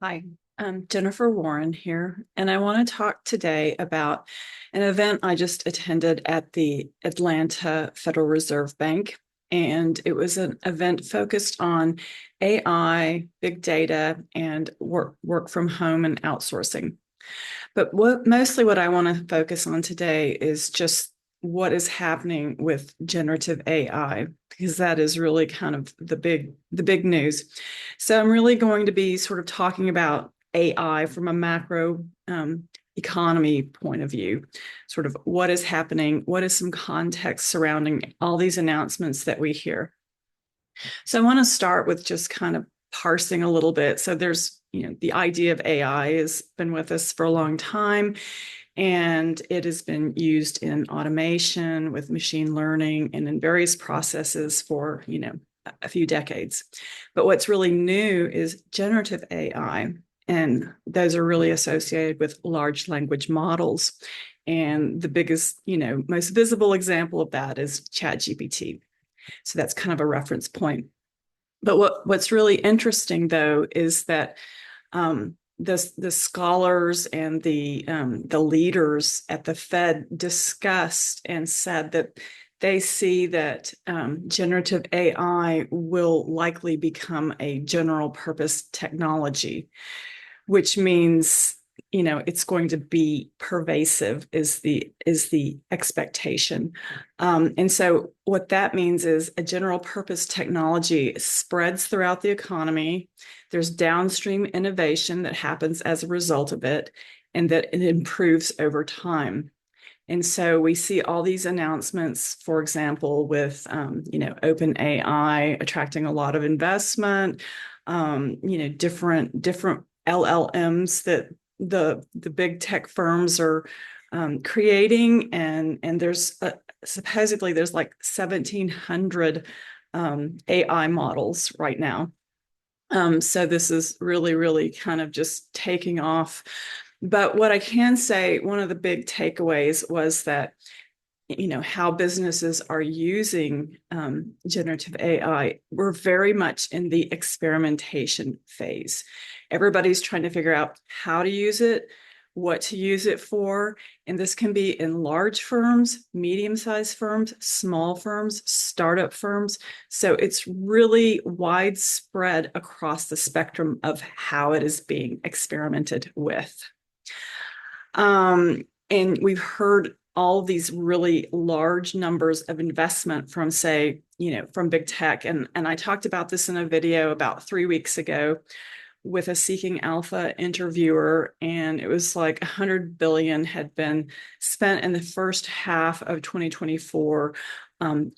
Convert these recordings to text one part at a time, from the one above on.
Hi, I'm Jennifer Warren here, and I want to talk today about an event I just attended at the Atlanta Federal Reserve Bank. And it was an event focused on AI, big data, and work from home and outsourcing. But what I want to focus on today is just what is happening with generative AI, because that is really kind of the big news. So I'm really going to be sort of talking about AI from a macro economy point of view, sort of what is happening, what is some context surrounding all these announcements that we hear. So I want to start with just kind of parsing a little bit. So there's, the idea of AI has been with us for a long time, and it has been used in automation with machine learning and in various processes for, a few decades. But what's really new is generative AI, and those are really associated with large language models. And the biggest, most visible example of that is ChatGPT. So that's kind of a reference point. But what's really interesting, though, is that the scholars and the leaders at the Fed discussed and said that they see that generative AI will likely become a general purpose technology, which means it's going to be pervasive is the expectation. And so what that means is a general purpose technology spreads throughout the economy. There's downstream innovation that happens as a result of it, and that it improves over time. And so we see all these announcements, for example, with OpenAI attracting a lot of investment, different LLMs that the big tech firms are creating, and there's supposedly there's like 1,700 AI models right now. So this is really kind of just taking off. But what I can say, one of the big takeaways was that how businesses are using generative AI, we're very much in the experimentation phase. Everybody's trying to figure out how to use it, what to use it for. And this can be in large firms, medium-sized firms, small firms, startup firms. So it's really widespread across the spectrum of how it is being experimented with. And we've heard all these really large numbers of investment from, say, from big tech. And I talked about this in a video about 3 weeks ago with a Seeking Alpha interviewer, and it was like 100 billion had been spent in the first half of 2024 on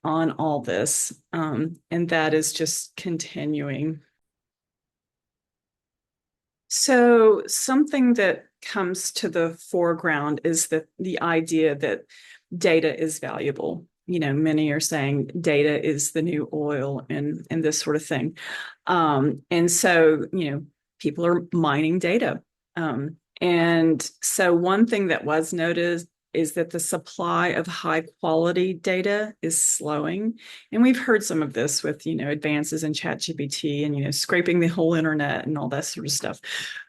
all this, and that is just continuing. So something that comes to the foreground is that the idea that data is valuable. Many are saying data is the new oil and this sort of thing. And so, people are mining data. And so one thing that was noticed is that the supply of high quality data is slowing. And we've heard some of this with, advances in ChatGPT and, scraping the whole internet and all that sort of stuff.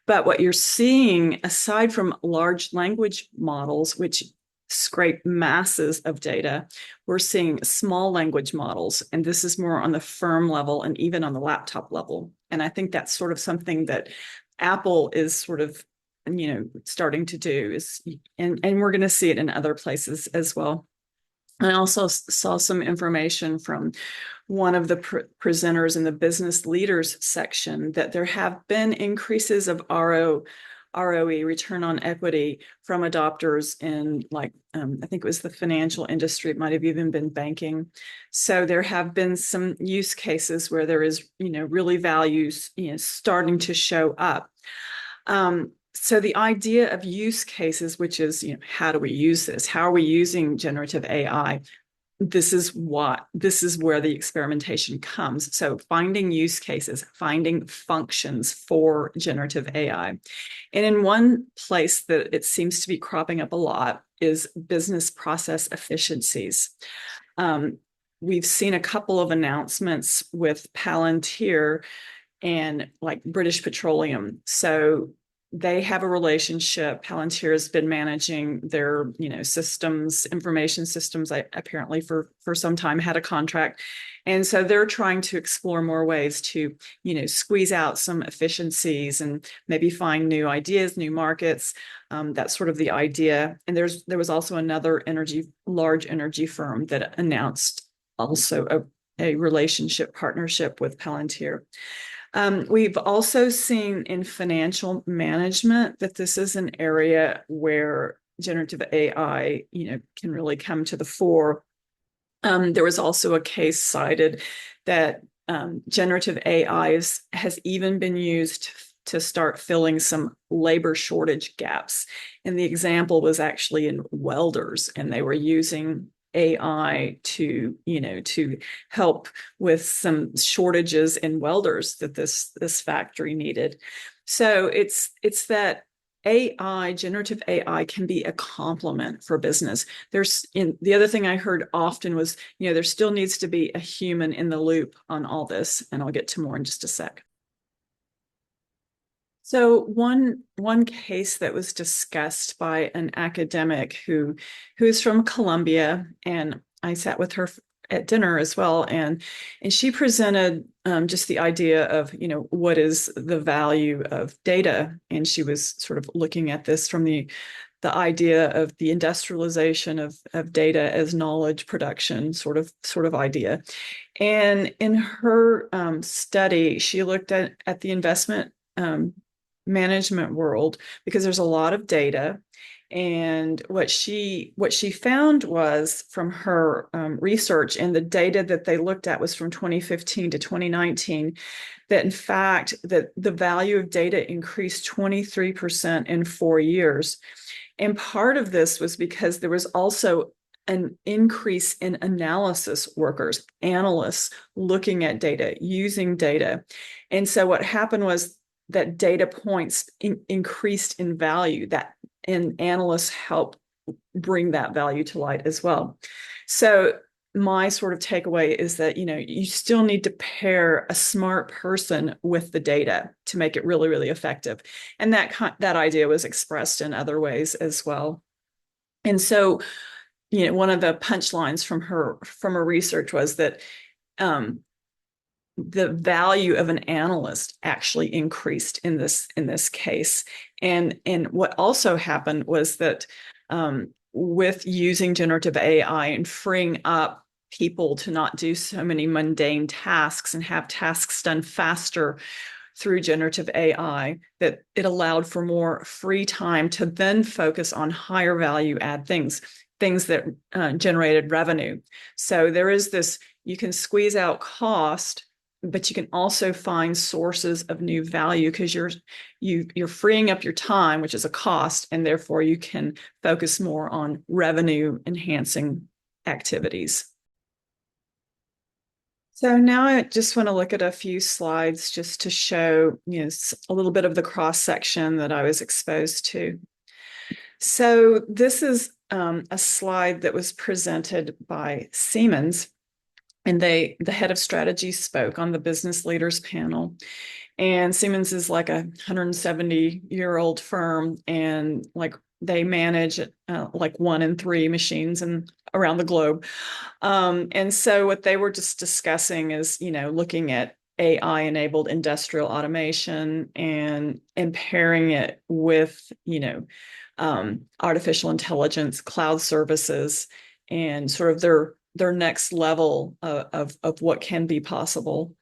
But what you're seeing, aside from large language models, which scrape masses of data, we're seeing small language models. And this is more on the firm level and even on the laptop level. And I think that's sort of something that Apple is sort of starting to do is, and we're going to see it in other places as well. I also saw some information from one of the presenters in the business leaders section that there have been increases of ROE, return on equity, from adopters in, like, I think it was the financial industry. It might have even been banking. So there have been some use cases where there is, really values, starting to show up. So the idea of use cases, which is, how do we use this? How are we using generative AI? This is where the experimentation comes. So finding use cases, finding functions for generative AI. And in one place that it seems to be cropping up a lot is business process efficiencies. We've seen a couple of announcements with Palantir and like British Petroleum. So they have a relationship. Palantir has been managing their, systems, information systems, apparently for some time, had a contract. And so they're trying to explore more ways to, squeeze out some efficiencies and maybe find new ideas, new markets. That's sort of the idea. And there was also another large energy firm that announced also a relationship partnership with Palantir. We've also seen in financial management that this is an area where generative AI, can really come to the fore. There was also a case cited that generative AI has even been used to start filling some labor shortage gaps. And the example was actually in welders, and they were using AI to help with some shortages in welders that this factory needed. So it's that generative AI can be a complement for business. The other thing I heard often was, there still needs to be a human in the loop on all this, and I'll get to more in just a sec. So one case that was discussed by an academic who's from Colombia, and I sat with her at dinner as well, and she presented just the idea of what is the value of data, and she was sort of looking at this from the idea of the industrialization of data as knowledge production sort of idea. And in her study, she looked at the investment management world, because there's a lot of data. And what she found was, from her research, and the data that they looked at was from 2015 to 2019, that in fact that the value of data increased 23% in 4 years. And part of this was because there was also an increase in analysis workers, analysts looking at data, using data. And so what happened was that data points increased in value, and analysts help bring that value to light as well. So my sort of takeaway is that, you still need to pair a smart person with the data to make it really, really effective. And that idea was expressed in other ways as well. And so, one of the punchlines from her research was that the value of an analyst actually increased in this case. And what also happened was that with using generative AI and freeing up people to not do so many mundane tasks and have tasks done faster through generative AI, that it allowed for more free time to then focus on higher value add things that generated revenue. So there is this, you can squeeze out cost, but you can also find sources of new value, because you're freeing up your time, which is a cost, and therefore you can focus more on revenue enhancing activities. So now I just want to look at a few slides just to show, a little bit of the cross section that I was exposed to. So this is a slide that was presented by Siemens, and the head of strategy spoke on the business leaders panel. And Siemens is like a 170-year-old firm, and like they manage like 1 in 3 machines around the globe. And so what they were just discussing is, looking at AI-enabled industrial automation and pairing it with, artificial intelligence, cloud services, and sort of their next level of what can be possible.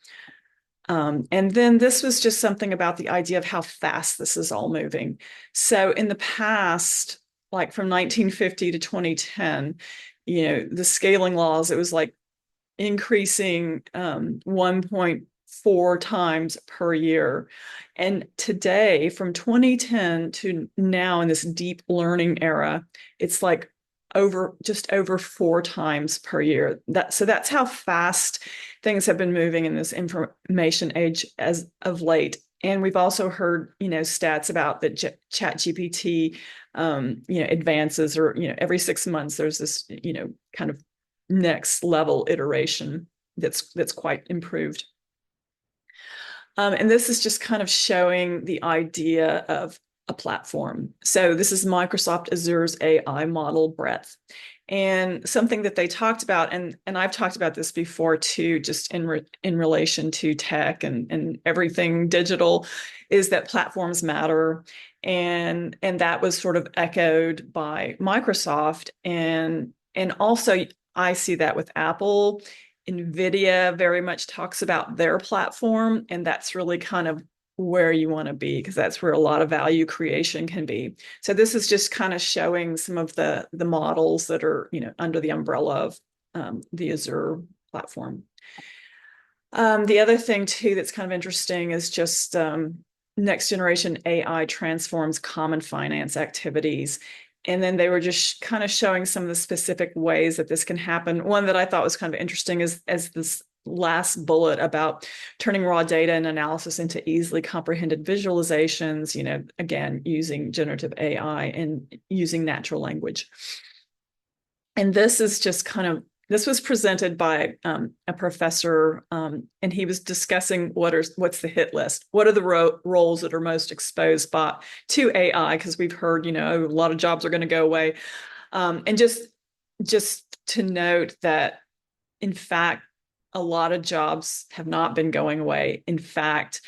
And then this was just something about the idea of how fast this is all moving. So in the past, like from 1950 to 2010, the scaling laws, it was like increasing 1.4 times per year. And today, from 2010 to now in this deep learning era, it's like just over 4 times per year. So that's how fast things have been moving in this information age as of late. And we've also heard, stats about that ChatGPT, advances, or, every 6 months there's this, kind of next level iteration that's quite improved. And this is just kind of showing the idea of a platform. So this is Microsoft Azure's AI model breadth. And something that they talked about, and I've talked about this before too, just in relation to tech and everything digital, is that platforms matter. And that was sort of echoed by Microsoft. And also I see that with Apple. NVIDIA very much talks about their platform, and that's really kind of where you want to be, because that's where a lot of value creation can be. So this is just kind of showing some of the models that are, under the umbrella of the Azure platform. The other thing too that's kind of interesting is just next generation AI transforms common finance activities. And then they were just kind of showing some of the specific ways that this can happen. One that I thought was kind of interesting is as this last bullet about turning raw data and analysis into easily comprehended visualizations, again, using generative AI and using natural language. And this is just kind of, this was presented by a professor, and he was discussing what's the hit list. What are the roles that are most exposed to AI? Because we've heard, a lot of jobs are going to go away. And just to note that, in fact, a lot of jobs have not been going away. In fact,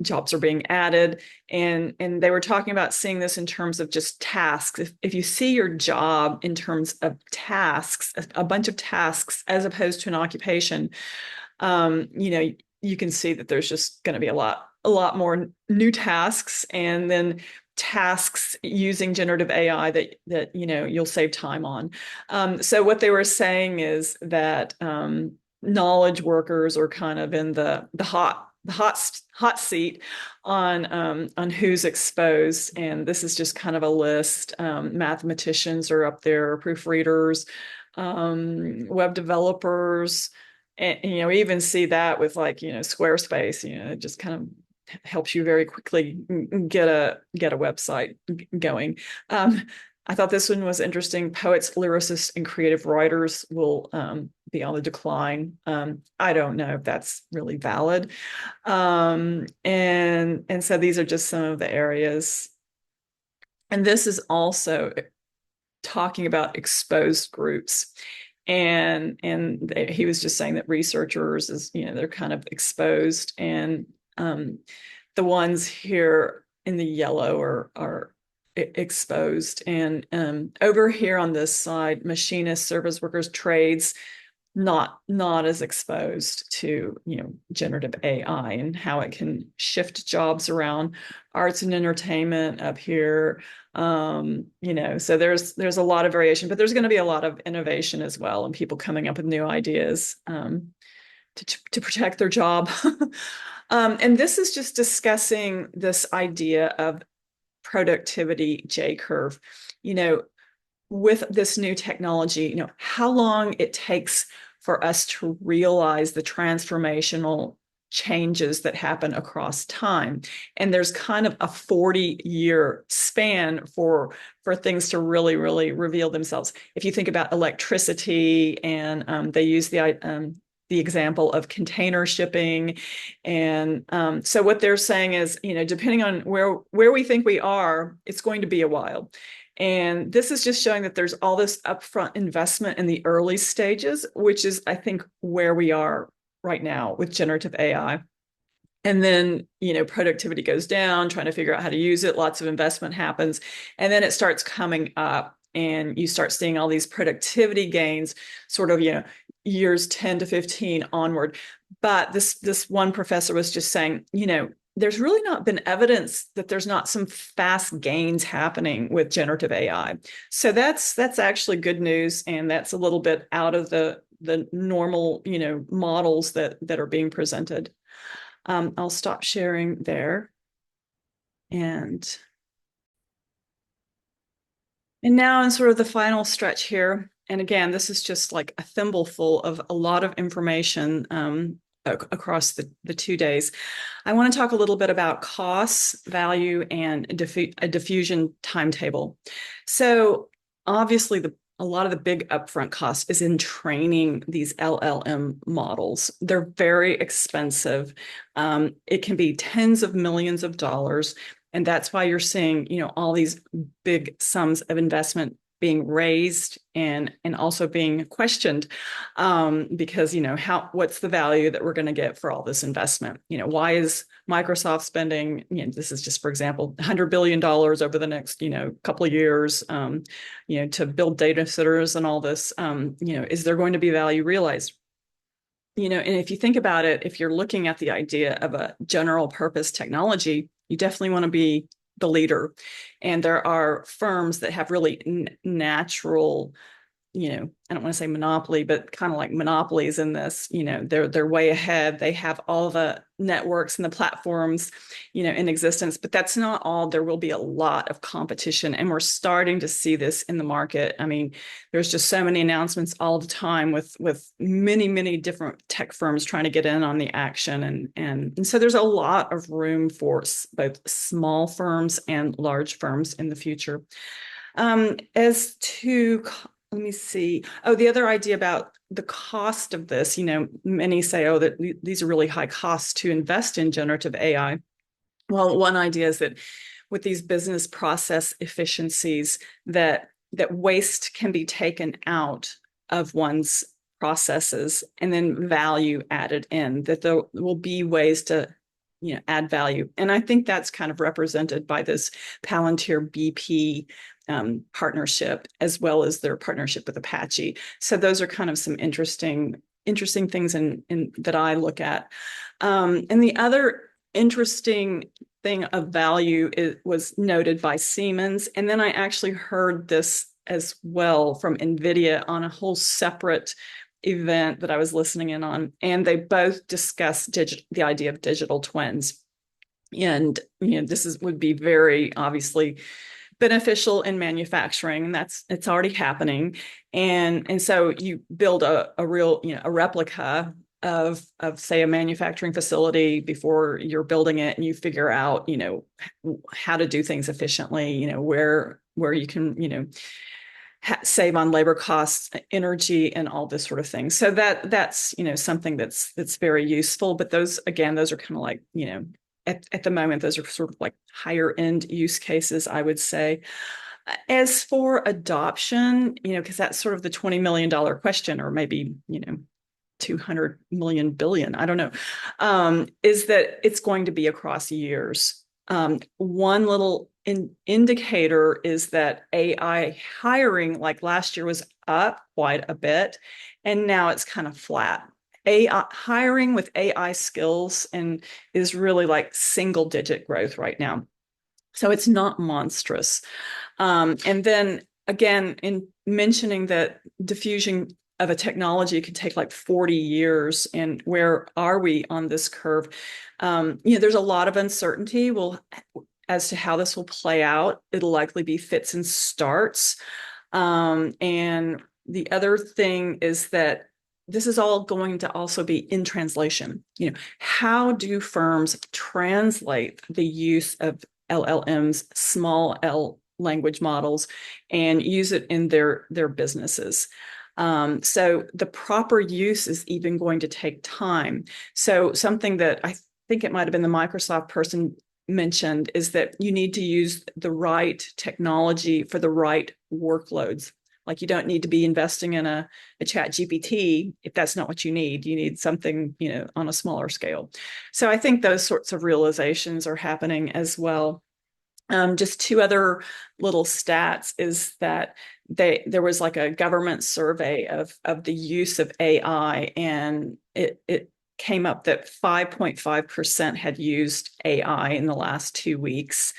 jobs are being added, and they were talking about seeing this in terms of just tasks. If you see your job in terms of tasks, a bunch of tasks, as opposed to an occupation, you can see that there's just going to be a lot more new tasks, and then tasks using generative AI that you'll save time on. So what they were saying is that knowledge workers are kind of in the hot seat on who's exposed, and this is just kind of a list. Mathematicians are up there, proofreaders, web developers, and we even see that with Squarespace. It just kind of helps you very quickly get a website going. I thought this one was interesting. Poets, lyricists, and creative writers will be on the decline. I don't know if that's really valid. And so these are just some of the areas. And this is also talking about exposed groups. And he was just saying that researchers they're kind of exposed, and the ones here in the yellow are exposed. And over here on this side, machinists, service workers, trades, not as exposed to generative AI and how it can shift jobs around. Arts and entertainment up here, so there's a lot of variation, but there's going to be a lot of innovation as well, and people coming up with new ideas to protect their job. And this is just discussing this idea of productivity J-curve. With this new technology, how long it takes for us to realize the transformational changes that happen across time. And there's kind of a 40-year span for things to really, really reveal themselves. If you think about electricity, and they use the example of container shipping. And so what they're saying is, depending on where we think we are, it's going to be a while. And this is just showing that there's all this upfront investment in the early stages, which is, I think, where we are right now with generative AI. And then, productivity goes down, trying to figure out how to use it. Lots of investment happens. And then it starts coming up, and you start seeing all these productivity gains sort of, years 10 to 15 onward. But this one professor was just saying, there's really not been evidence that there's not some fast gains happening with generative AI. So that's actually good news, and that's a little bit out of the normal, models that are being presented. I'll stop sharing there. And now in sort of the final stretch here. And again, this is just like a thimbleful of a lot of information across the 2 days. I want to talk a little bit about costs, value, and a diffusion timetable. So obviously a lot of the big upfront cost is in training these LLM models. They're very expensive. It can be tens of millions of dollars. And that's why you're seeing, all these big sums of investment being raised and also being questioned, because what's the value that we're going to get for all this investment? Why is Microsoft spending, this is just for example, $100 billion over the next couple of years, to build data centers and all this? Is there going to be value realized? And if you think about it, if you're looking at the idea of a general purpose technology, you definitely want to be the leader. And there are firms that have really natural, I don't want to say monopoly, but kind of like monopolies in this. They're way ahead. They have all the networks and the platforms, in existence. But that's not all. There will be a lot of competition, and we're starting to see this in the market. I mean, there's just so many announcements all the time with many different tech firms trying to get in on the action, and so there's a lot of room for both small firms and large firms in the future. As to let me see. Oh, the other idea about the cost of this, many say, oh, that these are really high costs to invest in generative AI. Well, one idea is that with these business process efficiencies, that waste can be taken out of one's processes and then value added in, that there will be ways to add value. And I think that's kind of represented by this Palantir BP partnership, as well as their partnership with Apache. So those are kind of some interesting things in that I look at. And the other interesting thing of value was noted by Siemens. And then I actually heard this as well from NVIDIA on a whole separate event that I was listening in on, and they both discussed the idea of digital twins. And this would be very obviously beneficial in manufacturing, and it's already happening. And so you build a real a replica of say a manufacturing facility before you're building it, and you figure out how to do things efficiently, where you can save on labor costs, energy, and all this sort of thing. So that's something that's very useful. But those are kind of like at the moment, those are sort of like higher end use cases, I would say. As for adoption, because that's sort of the $20 million question, or maybe 200 million billion, I don't know, is that it's going to be across years. One little indicator is that AI hiring, like last year, was up quite a bit, and now it's kind of flat. AI hiring with AI skills and is really like single digit growth right now. So it's not monstrous. And then again, in mentioning that diffusion of a technology could take like 40 years, and where are we on this curve? There's a lot of uncertainty as to how this will play out. It'll likely be fits and starts. And the other thing is that this is all going to also be in translation. How do firms translate the use of LLMs, small L language models, and use it in their businesses? So the proper use is even going to take time. So something that I think it might have been the Microsoft person mentioned is that you need to use the right technology for the right workloads. Like, you don't need to be investing in a chat GPT if that's not what you need. You need something, on a smaller scale. So I think those sorts of realizations are happening as well. Just two other little stats is that there was like a government survey of the use of AI, and it came up that 5.5% had used AI in the last 2 weeks.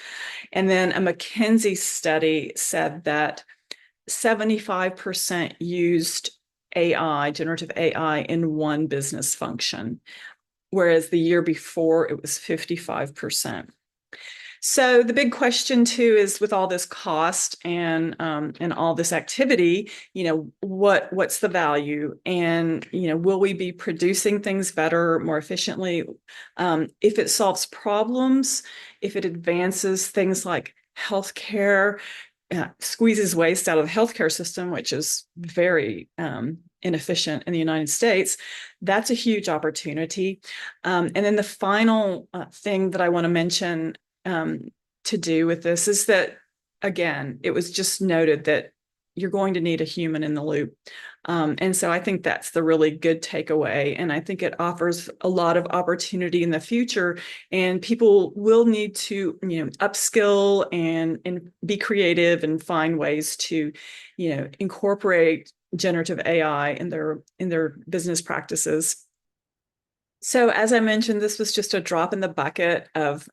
And then a McKinsey study said that 75% used AI, generative AI, in one business function, whereas the year before it was 55%. So the big question too is, with all this cost and all this activity, what's the value? And will we be producing things better, more efficiently? If it solves problems, if it advances things like healthcare, squeezes waste out of the healthcare system, which is very inefficient in the United States, that's a huge opportunity. And then the final thing that I want to mention to do with this is that, again, it was just noted that you're going to need a human in the loop. And so I think that's the really good takeaway. And I think it offers a lot of opportunity in the future. And people will need to, upskill and be creative and find ways to, incorporate generative AI in their business practices. So, as I mentioned, this was just a drop in the bucket of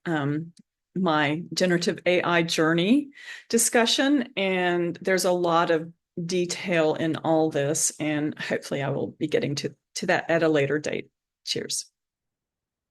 my generative AI journey discussion. And there's a lot of detail in all this. And hopefully, I will be getting to that at a later date. Cheers.